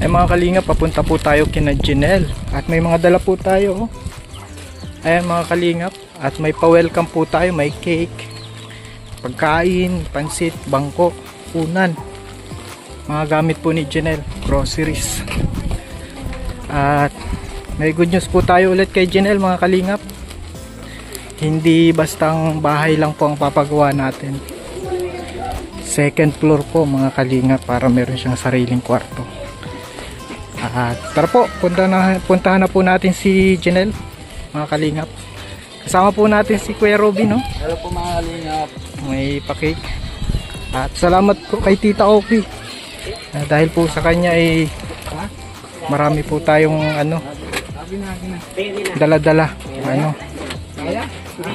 Ay mga kalinga, papunta po tayo kina Janelle. At may mga dala po tayo. Ayan mga kalingap. At may pa-welcome po tayo. May cake, pagkain, pansit, bangko, unan. Mga gamit po ni Janelle. Groceries. At may good news po tayo ulit kay Janelle mga kalingap. Hindi bastang bahay lang po ang papagawa natin. Second floor po mga kalingap, para meron siyang sariling kwarto. At tara po, puntahan na po natin si Janelle mga kalingap. Kasama po natin si Kuya Robin, no? Hello po mga kalingap. May pa-cake. At salamat po kay Tita Opi. Dahil po sa kanya ay marami po tayong dala-dala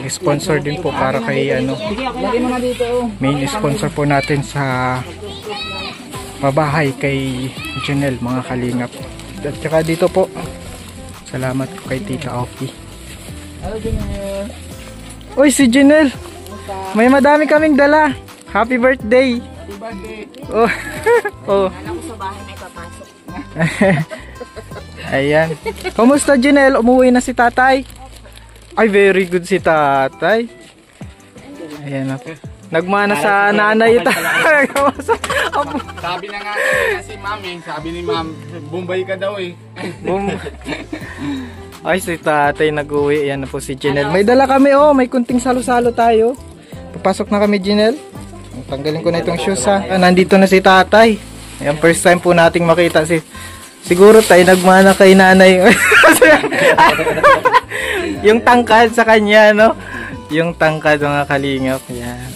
sponsor din po para kay main sponsor po natin sa pabahay kay Janelle mga kalingap. At saka dito po salamat po kay Tita Opi. Hello Janelle. Uy si Janelle, may madami kaming dala. Happy birthday. Happy birthday. Oh. Oh. Anak ko sa bahay may papasok. Ayan. Kumusta Janelle? Umuwi na si tatay? Ay, very good si tatay. Ayan na. Nagmana sa nanay ito. Sabi na nga si Mami, sabi ni Ma'am, Bombay ka daw eh. Ay, si tatay nag-uwi. Ayan na po si Janelle. May dala kami may kunting salo-salo tayo. Papasok na kami Janelle. Tanggalin ko na itong shoes ha. Nandito na si tatay. Ayan, first time po nating makita si... Siguro tayo nagmana kay nanay. Yung tangkad sa kanya, no? Yung tangkad mga kalingap. Yan.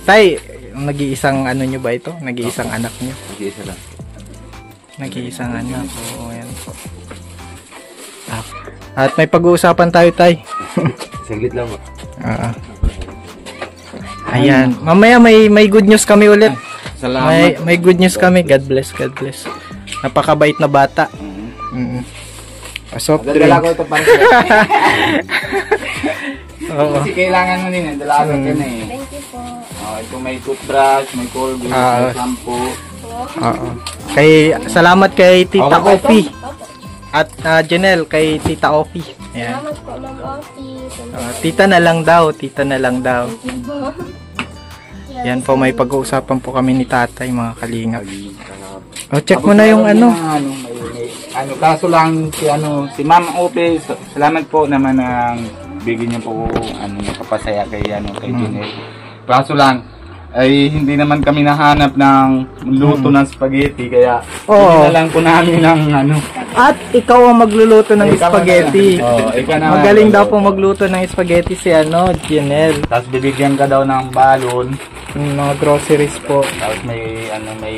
Tay, nag-iisang nyo ba ito? Nag-iisang anak nyo? Nag-iisa lang. Nag-iisang anak. Oo, yan po. At may pag-uusapan tayo, tay. Saglit lang mo. Ayan. Mamaya may good news kami ulit. Salamat. May good news kami. God bless, God bless. Napakabait na bata. Soft drink. Dala ko ito para sa'yo. Oo. Kasi kailangan mo din, dala ko ito na eh. Thank you po. Ito may toothbrush, may Colgate, may shampoo. Oo. Salamat kay Tita Opi. At Janelle kay Tita Opi. Ayan. Salamat po Ma'am Opi. Tita na lang daw, tita na lang daw. Thank you po. Yan po, may pag-uusapan po kami ni tatay mga kalingap. Check mo na yung kaso lang si Ma'am Ope, salamat po naman ang bigyan niyo po nakapasaya kay Janelle. Kaso lang ay hindi naman kami nahanap ng luto ng spaghetti kaya hindi na lang po namin ng At ikaw ang magluluto ng spaghetti. Ikaw na. Magaling daw po magluto ng spaghetti si Janelle. Tapos bibigyan ka daw ng balon. Mga groceries po. Tapos may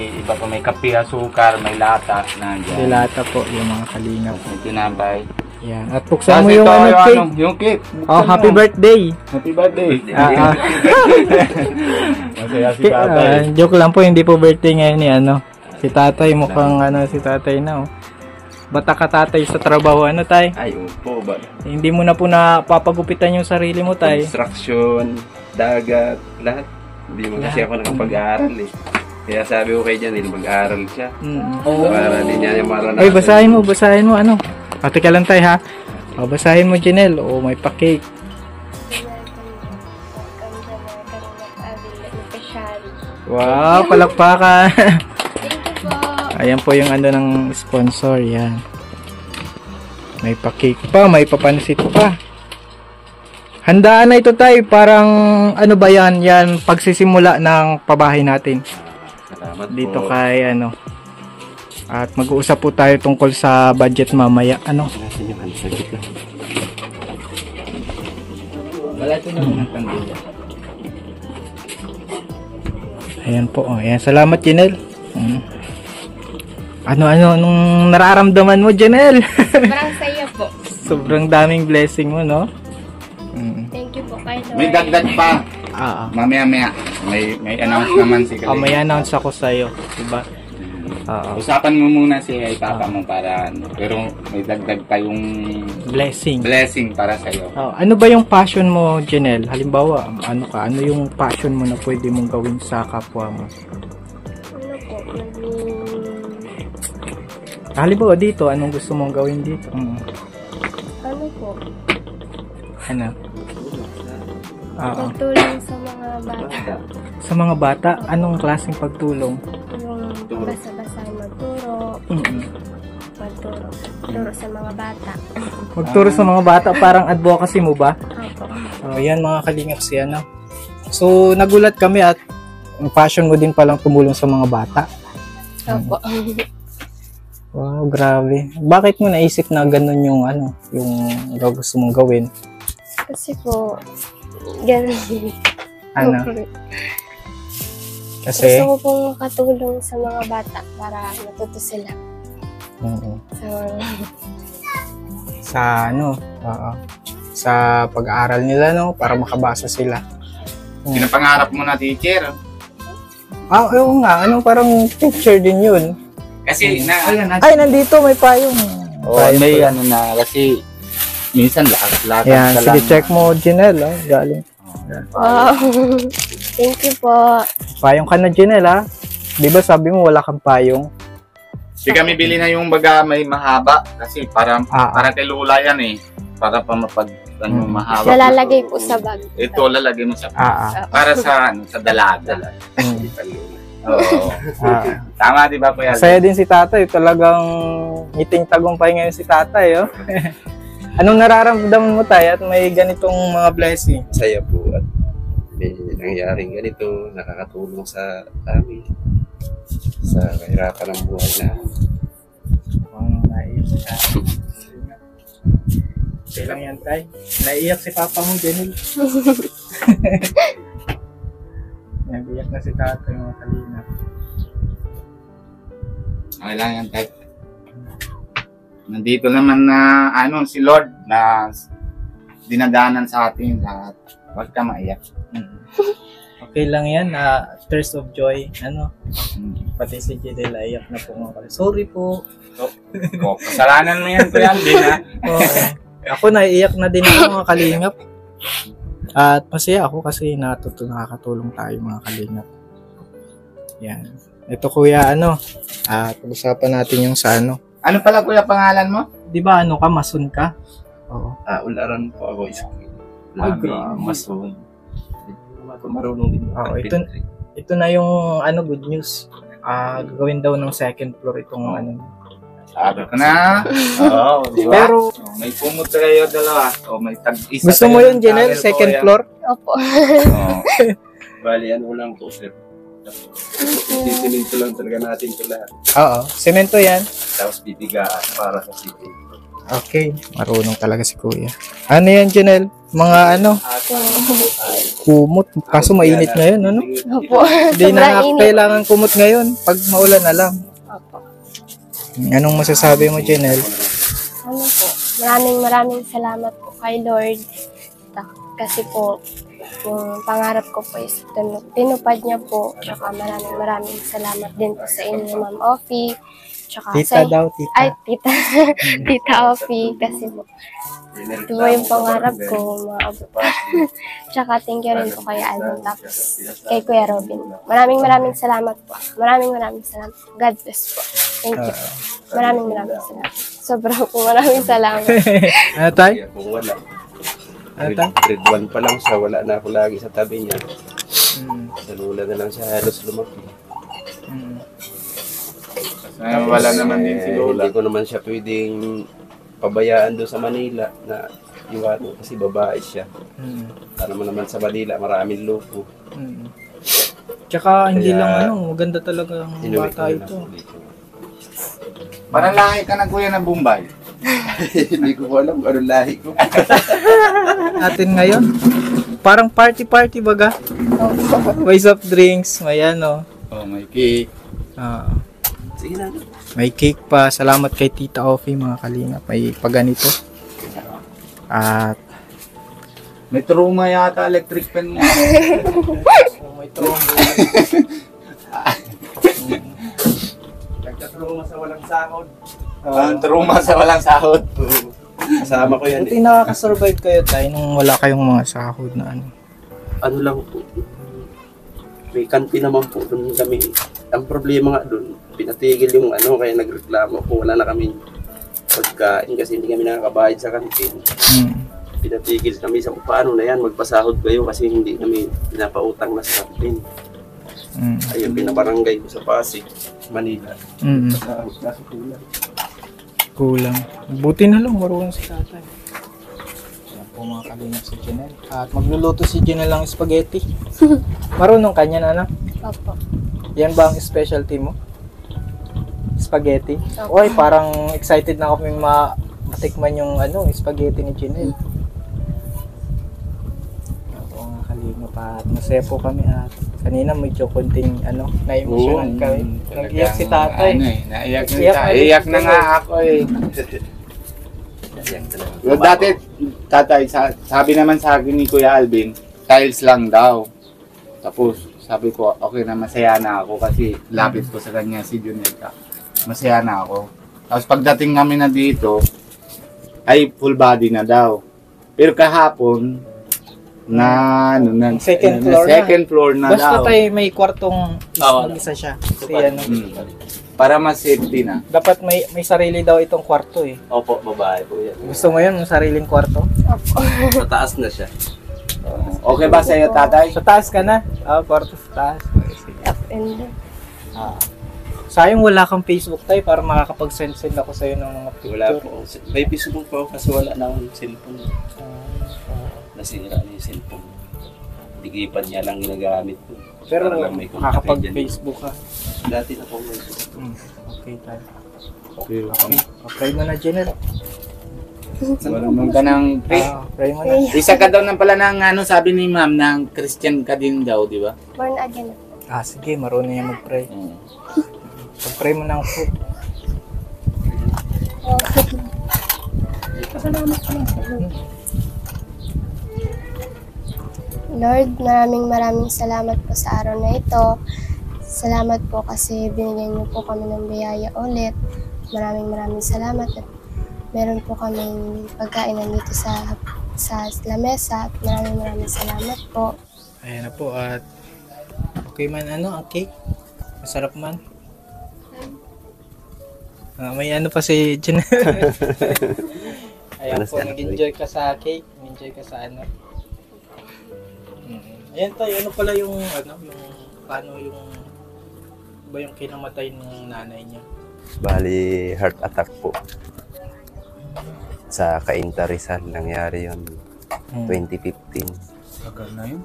iba pa, may kape, asukar, may lata nandiyan. Dilata po yung mga kalingap. May tinapay. Yan. At buksan mo Tapos yung ito, cake. yung cake. Happy birthday. Happy birthday. Masaya si tatay. Joke lang po, hindi po birthday ngayon ni si tatay. Mukhang si tatay na Bata ka tatay sa trabaho, tay? Ay, opo ba? Hindi mo na po napapagupitan yung sarili mo, tay? Construction, dagat, lahat. Hindi mo kasi ako nakapag-aaral eh. Kaya sabi ko kay Janelle, mag-aaral siya. Para din niya yung maranasan. Ay, basahin mo, Teka lang tay ha. Basahin mo Janelle, may pa-cake. Wow, palakpakan. Ayan po yung ng sponsor, yan. May pa-cake pa, may papansit pa. Handaan na ito tay, parang ba yan? Yan, pagsisimula ng pabahay natin. Salamat dito po. Kay At mag-uusap po tayo tungkol sa budget mamaya. Ayan po. Ayan. Salamat Janelle. Anong nararamdaman mo Janelle? Sobrang saya po. Sobrang daming blessing mo, no? Thank you po kay Lord. May dagdag pa. Mamaya. May announce naman si Kalingap. May announce ako sa'yo. Diba? Usapan mo muna si papa mo para pero may dagdag pa yung blessing para sa iyo. Ano ba yung passion mo, Janelle? Halimbawa, ano yung passion mo na pwede mong gawin sa kapwa mo? Halimbawa dito, anong gusto mong gawin dito? Ano po? Ano? Oo. Magtulong sa mga bata. Sa mga bata, anong klaseng pagtulong? Yung basa-basahin magturo. Magturo. Turo sa mga bata. Magturo sa mga bata, parang advocacy mo ba? Opo. Yan mga kalingap siya, no? So, nagulat kami at ang passion mo din palang tumulong sa mga bata. Opo. Wow, grabe. Bakit mo naisip na ganun yung yung gusto mong gawin? Kasi po, ganun. Ano? Gusto Kasi, ko pong makatulong sa mga bata para matuto sila. So, sa oo, sa pag-aaral nila, no? Para makabasa sila. Pinapangarap mo na teacher. Oo nga, parang picture din yun. Kasi Ay, nandito, may payong. may na kasi minsan lahat Yan, sige, check mo, Jinel, galing. wow. Thank you po. Payong ka na, Jinel, ha? Di ba sabi mo wala kang payong? Di kami bili na yung baga may mahaba kasi para kay Lula yan eh. Para pa mahaba. Nalalagay po sa bag. Ito lalagay mo sa para sa dalaga. Oo. Tama, di ba, Kuya? Saya din si tatay. Talagang ngiting tagumpay ngayon si tatay. Oh. Anong nararamdaman mo, tay, at may ganitong mga blessing? Saya po at may nangyaring ganito, nakakatulong sa amin sa kahirapan ng buhay na. Naiiyak ka. Kailang yan, tay. Naiiyak si papa mo, Jenil. Nag-iyak na si tatay, mga kalina. Okay lang yan, Tek. Nandito naman na si Lord na dinadanan sa atin lahat. Huwag ka maiyak. Okay lang yan, tears of joy. Pati si Jidel, iyak na po mga. Sorry po. Kasalanan mo yan, Kuya Alvin, ha? Ako naiiyak na din ako, mga kalingap. At masaya ako kasi nakakatulong tayo, mga kalingap. Yan. Ito, Kuya, pag-usapan natin yung sa Ano pala, Kuya, pangalan mo? Di ba ka, mason ka? Oo. Ularan po ako school. Grabe. Mason. Marunong din. Oo, ito na yung good news. Gagawin daw ng second floor itong Sabi ko na. Oo, di ba? Pero, may pumot kayo dalawa. O may tag-isa. gusto mo yun, Jenel? Second floor? Opo. Oo. Bali, lang po, sir. Titinito lang talaga natin ito lahat. Oo. Semento yan. Tapos bibigaan para sa city. Okay. Marunong talaga si Kuya. Ano yan, Jenel? Mga kumot. Kaso mainit ngayon, Opo. Hindi na Sobrang init. kailangan kumot ngayon. Pag maulan na lang. Opo. Anong masasabi mo, Jenel? Ano po? Maraming salamat po kay Lord. Kasi po, yung pangarap ko po is tinupad niya po. Tsaka maraming salamat din po sa inyo, Ma'am Offie. Tsaka Tita daw, tita. Ay, tita. Tita Offie. Kasi po, ito po yung pangarap ko, maabot. Tsaka thank you rin po kay Alvin. Tapos kay Kuya Robin. Maraming salamat po. Maraming salamat. God bless po. Thank you. Maraming salamat. Sobrang po maraming salamat. Ano tayo? Kung wala. Ano tayo? Grade 1 pa lang siya, wala na ako lagi sa tabi niya. Sa Lula na lang siya halos lumaki. Wala naman din si Lola. Hindi ko naman siya pwedeng pabayaan doon sa Manila na iwan kasi babae siya. Para naman sa Manila, maraming lupo. Tsaka hindi Kaya, lang maganda talaga ang Inuwi bata ko na ito. lang dito. Parang lahi ka na, Kuya, ng Bombay. Hindi ko alam kung anong lahi ko. Natin ngayon, parang party baga. May soft drinks, may May cake. Sige na. May cake pa. Salamat kay Tita Offie, mga kalingap. May paganito. At May truma yata, electric pen mo. may trombo. Nagtatruma sa walang sahod. Truma sa walang sahod. Kasama ko yan Buti nakaka-survive kayo tayo nung wala kayong mga sahod na Ano lang po. May kanti naman po doon kami ang problema nga doon, pinatigil yung ano, kaya nagreklamo ko, wala na kami pagkain kasi hindi kami nakakabayad sa kantin. Pinatigil kami sa paano na yan, magpasahod kayo kasi hindi kami pinapautang na sa kantin. Ayun, pinabarangay ko sa Pasig, Manila. Pasahod kasi kulang. Kulang. Buti na lang marunong si tatay. Yan po mga kalingap si Janelle. At magluluto si Janelle ng spaghetti. Marunong kanya na, anak? Opo. Yan ba ang specialty mo? Spaghetti? Opo. Oy, parang excited na kami matikman yung spaghetti ni Janelle. Oo mga kalingap at masaya po kami at kanina medyo konting na-emotional kami. Nag-iyak si tatay. Naiyak na Iyak tayo. na Iyak si na nga ako eh. Yan talaga. Yung dati, tatay, sabi naman sa akin ni Kuya Alvin, tiles lang daw. Tapos, sabi ko, okay na, masaya na ako kasi lapit ko sa kanya si Juneta. Masaya na ako. Tapos pagdating namin na dito, ay full body na daw. Pero kahapon, second floor na Basta daw. tayo may kwartong Oo. mag-isa siya. Kasi Para mas safety na. dapat may sarili daw itong kwarto eh. Opo, babae po yan. Gusto mo yun, yung sariling kwarto? Opo. Mataas na siya. Okay ba sa'yo, tatay? Sa taas ka na? Kwarto sa taas. Up and down. Sayang wala kang Facebook tayo para makakapag-send ako sa'yo ng mga picture. Wala po. May Facebook po ako kasi wala na akong cellphone. Nasira na yung cellphone. Digipan niya lang ginagamit ko. Pero Para lang may contact makakapag-Facebook ka. Dati na po may Okay tayo. Pray mo na, Jenner. Marunong ka ng pray. Pray mo na. Isa ka daw ng pala ng sabi ni ma'am, ng Christian ka din daw, di ba? Born again. Sige, marunong yan mag-pray. Pag-pray mo ng food. Lord, maraming salamat po sa araw na ito. Salamat po kasi binigyan niyo po kami ng biyaya ulit. Maraming salamat at meron po kaming pagkain nandito sa lamesa at maraming salamat po. Ayan na po at okay man ang cake? Masarap man? May pa si Jenner. Ayan po, nag-enjoy ka sa cake, nag-enjoy ka sa Ayan tayo, pala yung paano yung ba yung kinamatay ng nanay niya? Bali, heart attack po. Sa Cainta Rizal, nangyari yun 2015. Tagal na yun.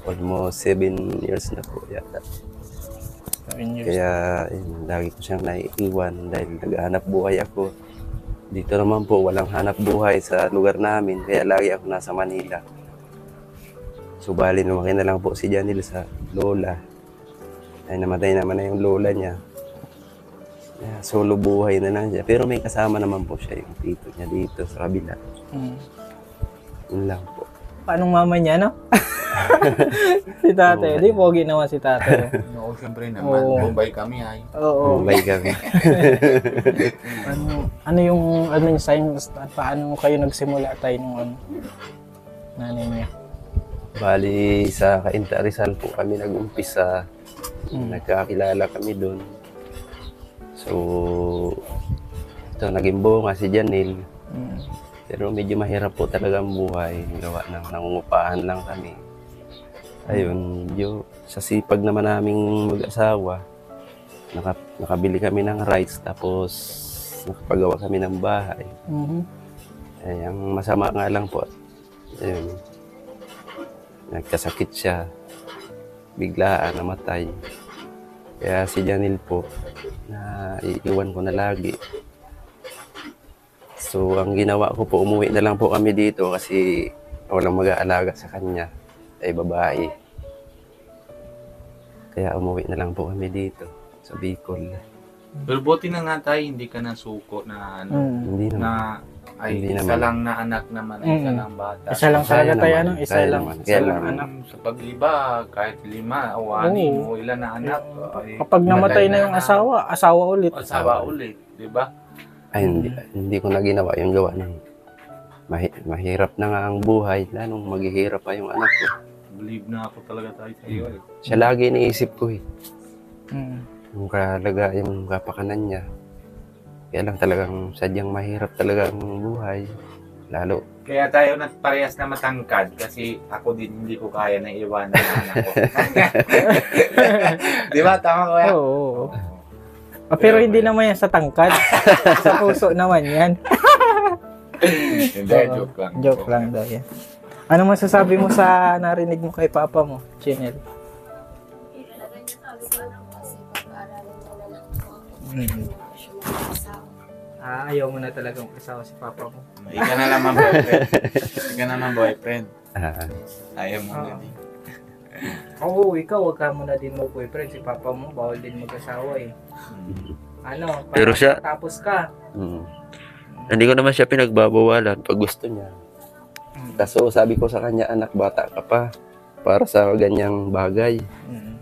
Almost 7 years na po yata. 7 years. Kaya lagi ko siyang naiiwan dahil naghahanap buhay ako. Dito naman po, walang hanap buhay sa lugar namin. Kaya lagi ako nasa Manila. So bali, lumaki na lang po si Janelle sa lola. Ay namatay naman na yung lola niya. Yeah, solo buhay na lang siya. Pero may kasama naman po siya yung tito niya dito sa kabila. Yun lang po. Paano mama niya, no? Si tatay. Di, pogi naman si tatay. Oo, siyempre naman. Oo. Mumbai kami ay. Oo. Bye kami. Ano yung sign? Paano kayo nagsimula tayo nung nanay niya? Bali, sa Cainta Rizal po kami nag-umpisa. Nagkakilala kami doon. So, ito, naging bunga si Janelle. Pero medyo mahirap po talaga ang buhay. Gawa ng nangungupahan lang kami. Ayun, sa sipag naman naming mag-asawa, nakabili kami ng rice, tapos nakapagawa kami ng bahay. Ay, ang masama nga lang po, ayun, nagkasakit siya, biglaan, namatay. Kaya si Janelle po, iiwan ko na lagi. So, ang ginawa ko po, umuwi na lang po kami dito kasi walang mag-aalaga sa kanya, ay babae. Kaya umuwi na lang po kami dito, sa Bicol. Pero buti na nga tayo, hindi ka nasuko na Hindi naman. na ay Hindi isa naman. lang na anak naman, ay isa lang bata. Isa lang talaga tayo, naman. Isa Kaya lang. naman. Isa Kaya lang naman. anak. Sa pag-iba, kahit 5 o 6 o ilan na anak. ay Kapag namatay matay na yung asawa ulit. Asawa ulit, di ba? Ay, hindi ko na ginawa yung gawa ng mahirap na nga ang buhay, lalong maghihirap pa yung anak ko. Believe na ako talaga tayo sa iyo eh. Siya lagi iniisip ko eh. Mm. yung kalagayan, yung kapakanan niya. Kaya lang talagang sadyang mahirap talaga ang buhay. Lalo, Kaya tayo parehas na matangkad kasi ako din hindi ko kaya na iwan ng anak ko. Di ba? Tama ko yan? Oo. Pero hindi naman yan sa tangkad. Sa puso naman yan. Hindi, Oo. joke lang. Joke lang daw yan. Ano masasabi mo sa narinig mo kay papa mo, Chinel? Mm. Ayaw mo na talagang kasama si papa mo. Ika na naman boyfriend. Ika naman boyfriend. Ayaw mo na din. Oo, ikaw wag ka muna din mo boyfriend. Si papa mo bawal din mag-asawa eh. Ano, Pero siya- tapos ka. hindi ko naman siya pinagbabawalan pag gusto niya. Kaso sabi ko sa kanya, anak, bata ka pa para sa ganyang bagay. Mm.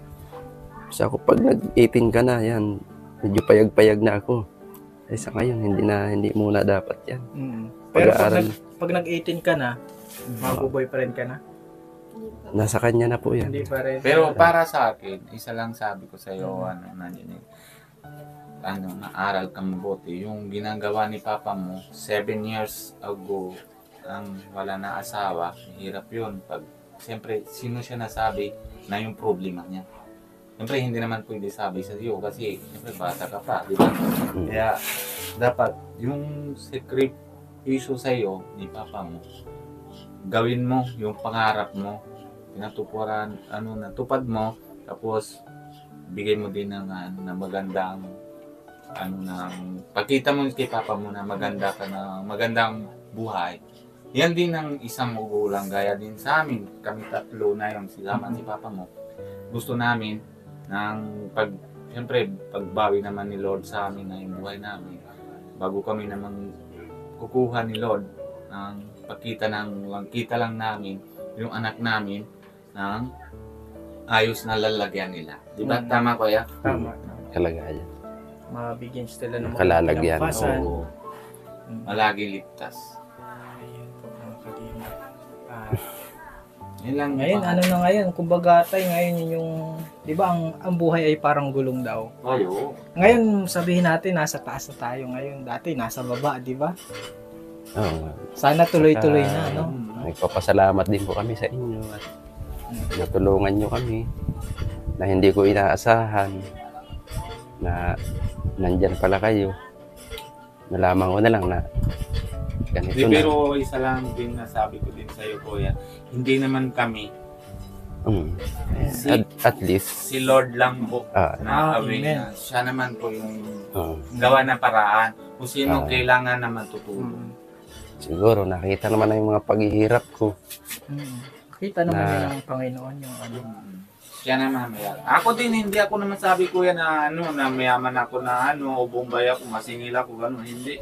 Kasi ako pag nag-18 ka na, yan, medyo payag-payag na ako. Eh sa ngayon, hindi muna dapat yan. Mm. Pero Pag-aaral, pag nag-18 ka na, mag-boyfriend ka na? nasa kanya na po yan. Hindi pa rin. Pero para sa akin, isa lang sabi ko sa iyo, naaral kang mabuti. Yung ginagawa ni Papa mo, 7 years ago, ang wala na asawa, hirap yun. Siyempre, sino siya nasabi na yung problema niya? Siyempre, hindi naman pwede sabi sa iyo kasi siyempre bata ka pa, di ba? Kaya, dapat yung secret issue sa iyo ni Papa mo, gawin mo yung pangarap mo, pinatupuran, natupad mo, tapos bigay mo din ng magandang pagkita mo kay Papa mo na maganda ka na magandang buhay. Yan din ang isang magulang, gaya din sa amin, kami tatlo na yung sinama si Papa mo. Gusto namin siyempre pagbawi naman ni Lord sa amin na yung buhay namin, bago kami naman kukuha ni Lord ng pagkita kita lang namin yung anak namin ng ayos na lalagyan nila. Di ba? Tama ko ya? Tama. Kalagayan. Mabigyan sila ng Kalalagyan. kinabukasan. Oo. Malaging ligtas. Ayun po, mga kalima. Yun lang. Ngayon, ano na ngayon, kumbaga tay, ngayon yung, di ba ang buhay ay parang gulong daw. Ayo. Ngayon, sabihin natin, nasa taas na tayo ngayon. Dati, nasa baba, di ba? Oo. Sana tuloy-tuloy na, no? Nagpapasalamat din po kami sa inyo at natulungan nyo kami na hindi ko inaasahan na nandyan pala kayo. Nalaman ko na lang na ganito na. Pero isa lang din na sabi ko din sa iyo, Kuya, hindi naman kami, At least, si Lord lang po na amen. na siya naman po yung gawa ng paraan. Kung sino kailangan naman tutulong. siguro nakita naman na yung mga paghihirap ko. Kita naman yun ng Panginoon yung ano. Siya naman mayaman. Ako din, hindi ako naman sabi, Kuya, na na mayaman ako na o Bombay ako, masingil ako, gano'n. Hindi.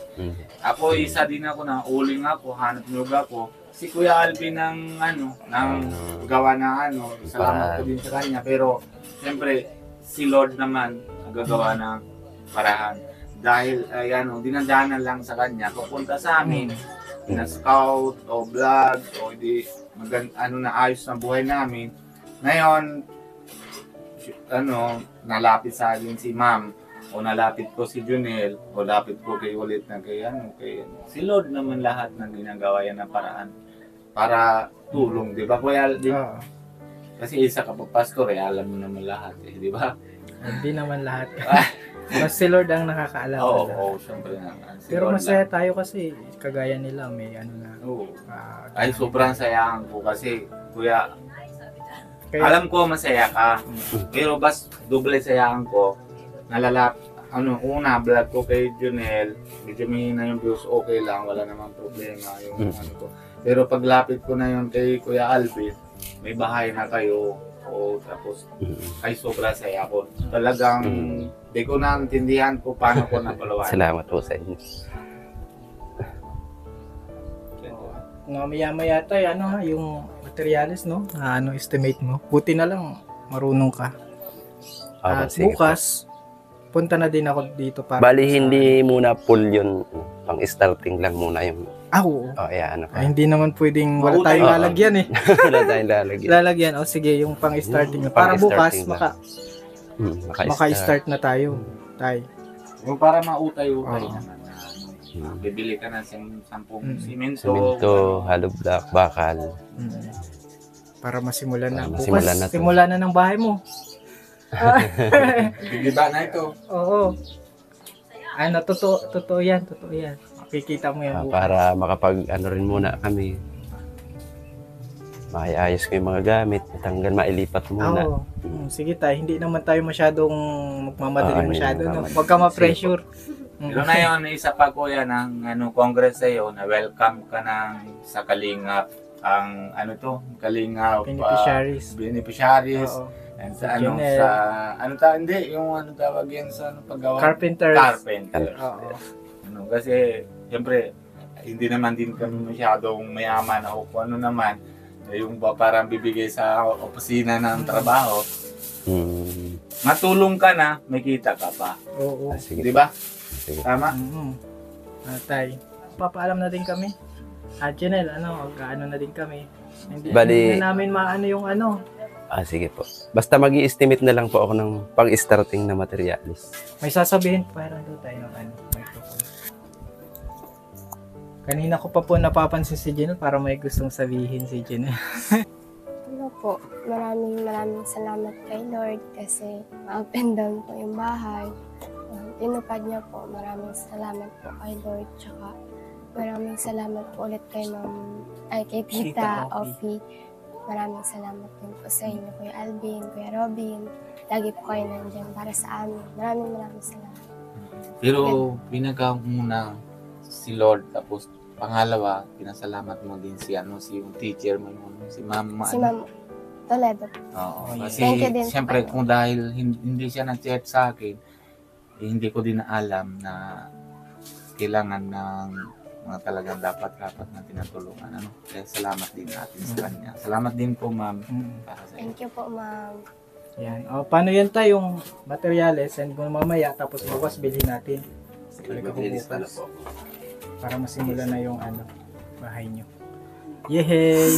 Ako, isa din ako na uling ako, hanap nyug ako. Si Kuya Alvin ng gawa na salamat ko din sa kanya. Pero, siyempre, si Lord naman ang gagawa ng parahan. Dahil, dinadanan lang sa kanya, pupunta sa amin, na scout o vlog o di ayos na buhay namin. Ngayon, nalapit sa akin si Ma'am o nalapit ko si Junel o lapit ko kay ulit na kay si Lord naman lahat ng ginagawa yan ng paraan para tulong, di ba Kuya Alvin? Kasi isa ka pa pastor alam mo naman lahat di ba? Hindi naman lahat. Mas si Lord ang nakakaalam. Oo, syempre naman. Pero masaya tayo kasi kagaya nila may na. Oo. Ay, sobrang sayang ko kasi Kuya, alam ko masaya ka. Pero doble sayang ko. Una vlog ko kay Junel, medyo may na yung views, okay lang, wala namang problema yung ko. Pero paglapit ko na yun kay Kuya Alvin, may bahay na kayo. Tapos ay sobra saya ko. Talagang di ko na intindihan ko paano ko napalawan. Salamat po sa inyo. Maya-maya tayo, yung materials, no? Estimate mo? Buti na lang, marunong ka. Sige Bukas, punta na din ako dito para... Bali, hindi muna full yun. Pang-starting lang muna yung... Oo. Pa. Hindi naman pwedeng wala tayong lalagyan eh. Wala tayong lalagyan. Lalagyan, sige, yung pang-starting. Para bukas, maka-start na tayo, tay. Yung para mautay-utay Oo. naman. Bibili ka ng 10 simento. Simento, hollow block, bakal. Para masimulan na. Para masimulan Bukas, na to. simulan na ng bahay mo. Diba na ito? Oo. Ano, totoo yan. Makikita mo yan. bukas. Para makapag ano rin muna kami. Maiayos ko yung mga gamit, tanggal mailipat muna. Oo. Sige tayo, hindi naman tayo masyadong magmamadali hindi masyado. No? naman. Huwag ka ma-pressure. Pero na yun, isa pa kuya ng congress sa'yo na welcome ka sa Kalingap. Ang Kalingap beneficiaries. Oo. And sa Janelle. hindi, yung tawag yan sa paggawa? Carpenters. Carpenter. Oo. Kasi, siyempre, hindi naman din kami masyadong mayaman o kung ano naman, yung parang bibigay sa opisina ng trabaho, matulong ka na, may kita ka pa. Oo. Sige. Di ba? Sige. Tama? Tay, papaalam na din kami. Janelle, gaano na din kami. Hindi Bali- na namin maano yung Sige po. Basta mag-i-estimate na lang po ako ng pang-starting na materials. May sasabihin pa rin doon tayo ng microphone. Kanina ko pa po napapansin si Janelle para may gustong sabihin si Janelle. Ano po, maraming salamat kay Lord kasi up and down po yung bahay. Tinupad niya po, maraming salamat po kay Lord. Tsaka maraming salamat po ulit kay kay Tita Tita Ofi. Maraming salamat din po sa inyo, Kuya Alvin, Kuya Robin. Lagi po kayo nandiyan para sa amin. Maraming salamat. Pero pinaka-una si Lord, tapos pangalawa, pinasalamat mo din si yung teacher mo, si Mama. Si Ma'am Toledo. Oo, kasi Thank you din po siyempre kayo. kung dahil hindi siya nag-chat sa akin, hindi ko din alam na kailangan ng mga talagang dapat na tinatulungan. Kaya salamat din natin sa kanya. Salamat din po, ma'am. Para sa Thank you po, Ma'am. Yan. Paano yan tayo yung materials send ko mamaya tapos bukas bilhin natin. Balik ako bukas. Para masimulan na yung bahay nyo. Yehey!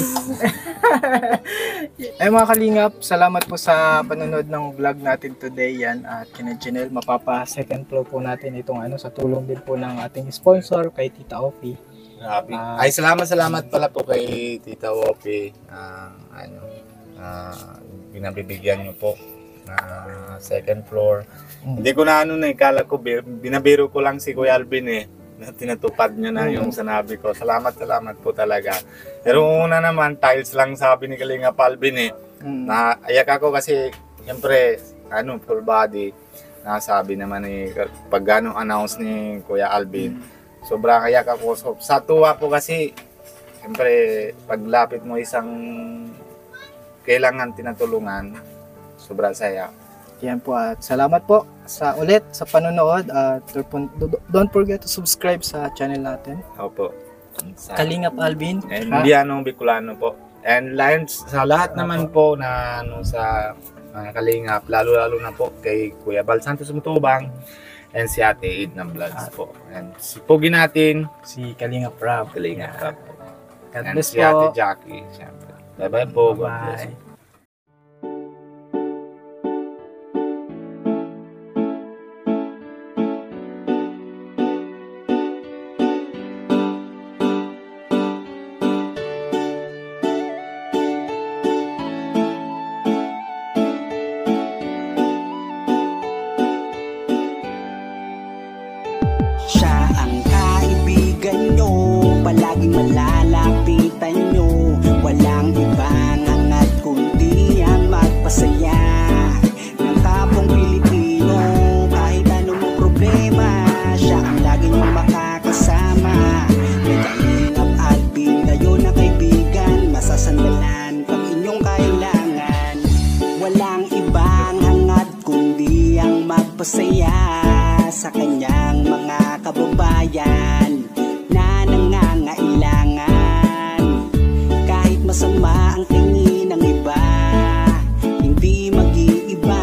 Ay mga kalingap, salamat po sa panonood ng vlog natin today yan at kina Janelle. Mapapa second floor po natin itong sa tulong din po ng ating sponsor kay Tita Ofi. Grabe. Ay, salamat pala po kay Tita Opi. Pinabibigyan niyo po na second floor. Hindi ko na ikala ko, binabiro ko lang si Kuya Alvin na tinatupad niya na yung sanabi ko. Salamat po talaga. Pero una naman, tiles lang sabi ni Kalinga Alvin Naiyak ako kasi, siyempre, full body. Nasabi naman pag announce ni Kuya Alvin. Sobrang kayak ako. So, sa tuwa po kasi, siyempre, paglapit mo isang kailangan tinatulungan, sobrang saya. Yan po at salamat po sa panonood at don't forget to subscribe sa channel natin. Opo. Kalingap Alvin. And Bianong Bicolano po. And sa lahat naman po na sa mga Kalingap, lalo na po kay Kuya Bal Santos Mutubang and si Ate Edna Vlogs po. And si Pogi natin, Si Kalingap Rob. Kalingap Rap. God And bless si Ate po. Jackie, siyempre. Bye-bye po. God bless. Bye. Siya ang kaibigan nyo, palaging malalapitan nyo. Walang ibang hangat kundi ang magpasaya ng kapong Pilipino. Kahit anong problema, siya ang lagi nyong makakasama. May Kalingap Alvin, kayo na kaibigan, masasandalan pag inyong kailangan. Walang ibang hangat kundi ang magpasaya sa kanyang mga kababayan na nangangailangan. Kahit masama ang tingin ng iba, hindi mag-iiba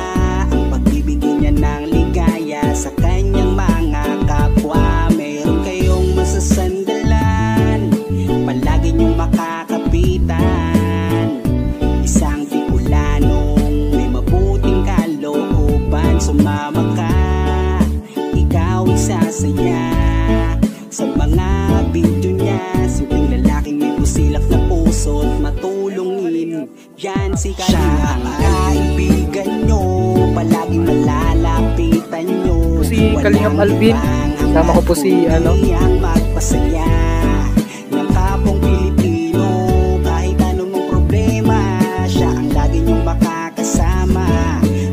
ang pagbibigay niya ng ligaya sa kanyang mga kapwa. Meron kayong masasandalan, palagi niyong makakapitan. Isang Bicolanong may mabuting kalooban. magpasaya. Sa mga video niya, simpleng lalaking may busilak na puso't matulungin. Yan si Kalingap. Siya ang kaibigan nyo, palaging malalapitan nyo. Si Kalingap Alvin, kasama ko po si ang magpasaya ng kapong Pilipino. Kahit anong problema, siya ang lagi nyong makakasama.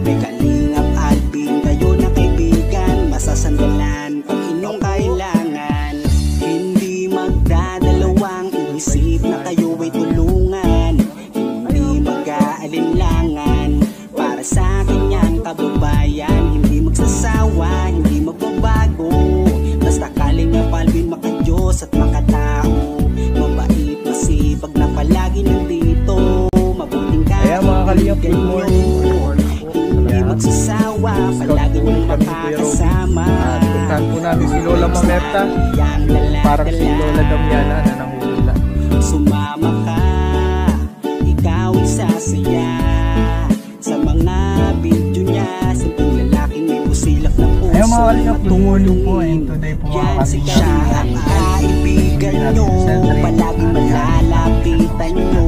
May Kalingap Alvin, kayo na kaibigan, masasandalan pag inyong kailangan. Hindi magdadalawang inisip na kayo ay tulungan. Hindi mag-aalinlangan para sa kanyang kababayan. Hindi magsasawa, hindi magbabago. Basta Kalingap Alvin makadiyos at makatao. Mabait, masipag na palagi nandito. Mabuting Ayan mga Kalingap, good morning. hindi magsasawa, palagi niyong makakasama. At puntahan po namin si Lola Mamerta. Parang si Lola Damiana na nanguhula. Sumama ka, ikaw isasaya. Sa mga video niya, simpleng lalaking may busilak na puso. Ayan mga Kalingap, good morning po. And today po mga Yan si Kalingap, siya ang kaibigan nyo, palaging malalapitan nyo.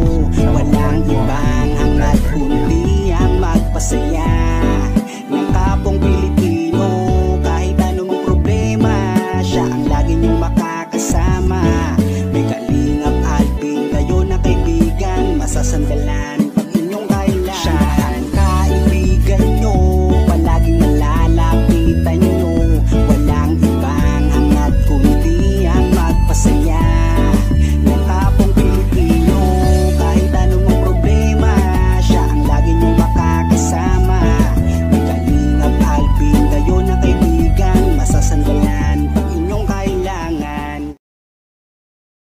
Walang ibang hangat kundi ang magpasaya.